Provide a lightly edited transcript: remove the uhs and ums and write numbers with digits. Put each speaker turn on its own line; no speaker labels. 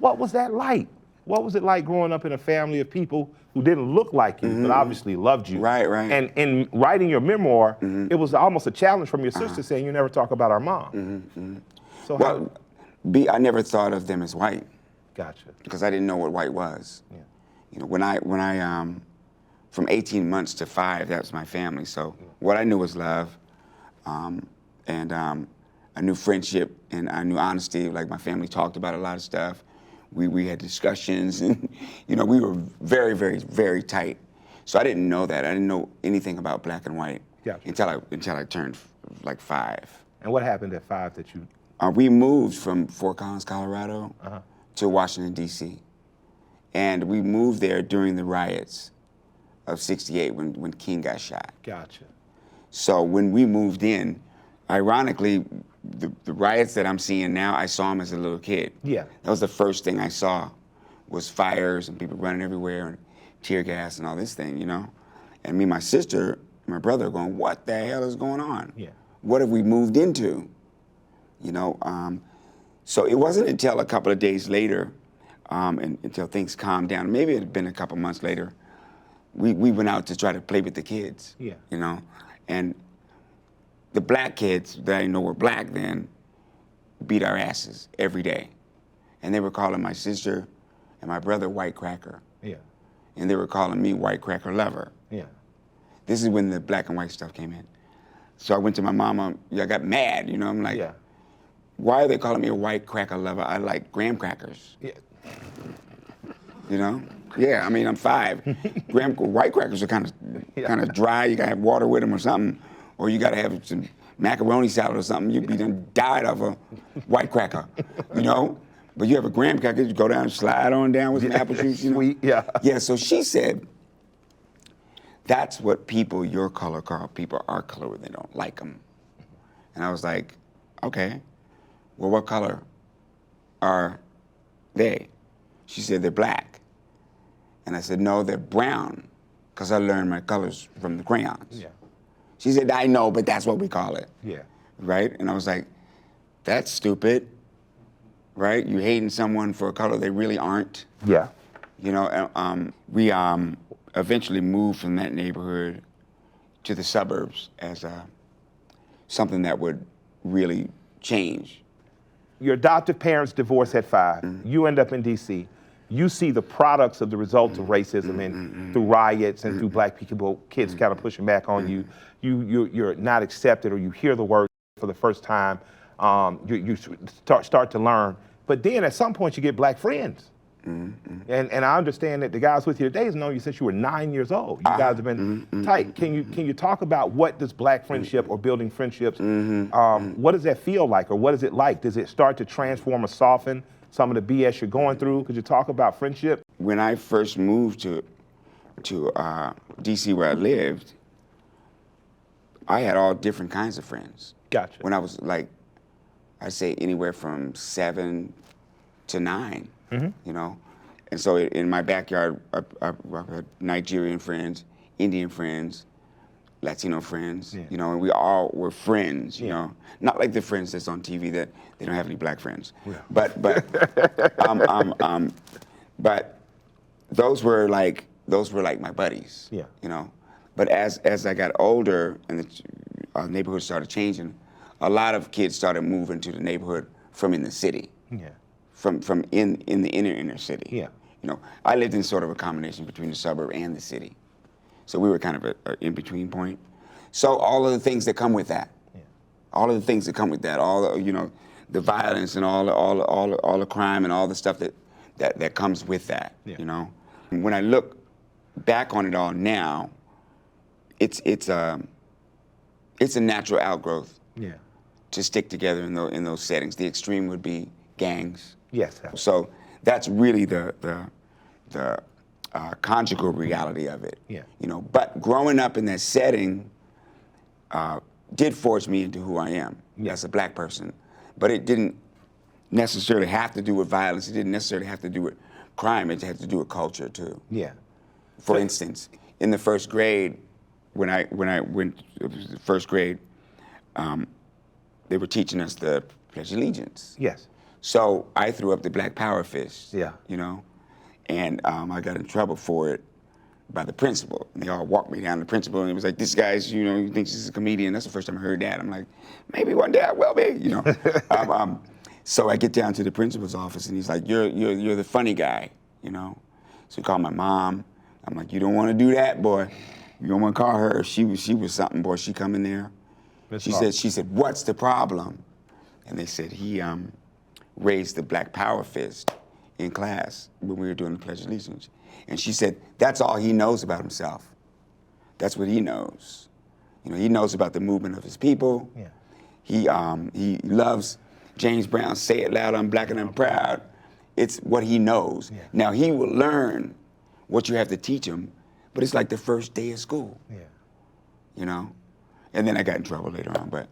What was that like? What was it like growing up in a family of people who didn't look like you, but obviously loved you?
Right, right.
And in writing your memoir, it was almost a challenge from your sister saying, you never talk about our mom. So
well, I never thought of them as white.
Gotcha.
Because I didn't know what white was.
Yeah.
You know, when I from 18 months to 5, that was my family. So what I knew was love, and I knew friendship, and I knew honesty. Like, my family talked about a lot of stuff. We had discussions, and you know, we were very, very, very tight. So I didn't know that. I didn't know anything about black and white until I turned like 5.
And what happened at 5 that you?
We moved from Fort Collins, Colorado, to Washington D.C. And we moved there during the riots of '68 when King got shot.
Gotcha.
So when we moved in, ironically, the riots that I'm seeing now, I saw them as a little kid.
Yeah.
That was the first thing I saw, was fires and people running everywhere and tear gas and all this thing, you know? And me and my sister, and my brother going, what the hell is going on?
Yeah.
What have we moved into? You know, so it wasn't until a couple of days later, and until things calmed down, maybe it had been a couple months later, we went out to try to play with the kids.
Yeah.
You know, and the black kids that I didn't know were black then beat our asses every day. And they were calling my sister and my brother white cracker.
Yeah.
And they were calling me white cracker lover.
Yeah.
This is when the black and white stuff came in. So I went to my mama, I got mad, you know, I'm like, why are they calling me a white cracker lover? I like graham crackers.
Yeah.
You know? Yeah, I mean, I'm 5. White crackers are kind of dry. You gotta have water with them or something, or you gotta have some macaroni salad or something. You'd be done died of a white cracker, you know? But you have a graham cracker, you go down and slide on down with some apple juice, you know?
Sweet, yeah.
Yeah, so she said, that's what people your color call people our color when they don't like them. And I was like, okay, well, what color are they? She said, they're black. And I said, no, they're brown, because I learned my colors from the crayons.
Yeah.
She said, I know, but that's what we call it.
Yeah.
Right? And I was like, that's stupid, right? You hating someone for a color they really aren't.
Yeah.
You know, we eventually moved from that neighborhood to the suburbs as something that would really change.
Your adoptive parents divorce at 5. You end up in D.C. You see the products of the results of racism and through riots and through black people, kids kind of pushing back on you. You're not accepted, or you hear the word for the first time. You start to learn. But then at some point you get black friends. And I understand that the guys with you today has known you since you were 9 years old. You guys have been tight. Can you talk about what does black friendship or building friendships, what does that feel like, or what is it like? Does it start to transform or soften some of the BS you're going through? Could you talk about friendship?
When I first moved to DC where I lived, I had all different kinds of friends.
Gotcha.
When I was like, I'd say anywhere from 7 to 9. You know, and so in my backyard, I had Nigerian friends, Indian friends, Latino friends, you know, and we all were friends, you know, not like the friends that's on TV that they don't have any black friends, but those were like my buddies, you know. But as I got older and the neighborhood started changing, a lot of kids started moving to the neighborhood from in the city. From in the inner city. Yeah. You know, I lived in sort of a combination between the suburb and the city. So we were kind of an in-between point. So all of the things that come with that, all of the things that come with that, all the, you know, the violence and all the crime and all the stuff that comes with that, you know. And when I look back on it all now, it's a natural outgrowth to stick together in those settings. The extreme would be gangs.
Yes.
So that's really the conjugal reality of it. Yeah. You know, but growing up in that setting did forge me into who I am as a black person. But it didn't necessarily have to do with violence. It didn't necessarily have to do with crime. It had to do with culture too. Yeah. For instance, in the first grade, when I went to the first grade, they were teaching us the Pledge of Allegiance. Yes. So I threw up the Black Power fist.
Yeah.
You know, and I got in trouble for it by the principal. And they all walked me down to the principal, and it was like, this guy's, you know, he thinks he's a comedian. That's the first time I heard that. I'm like, maybe one day I will be, you know. So I get down to the principal's office, and he's like, you're the funny guy, you know. So he called my mom. I'm like, you don't want to do that, boy. You don't want to call her. She was something, boy. She come in there. She said, what's the problem? And they said he raised the Black Power fist in class when we were doing the Pledge of Allegiance. And she said, that's all he knows about himself. That's what he knows. You know, he knows about the movement of his people. Yeah. He loves James Brown's Say It Loud, I'm Black and I'm Proud. It's what he knows. Yeah. Now, he will learn what you have to teach him, but it's like the first day of school. Yeah. You know? And then I got in trouble later on, but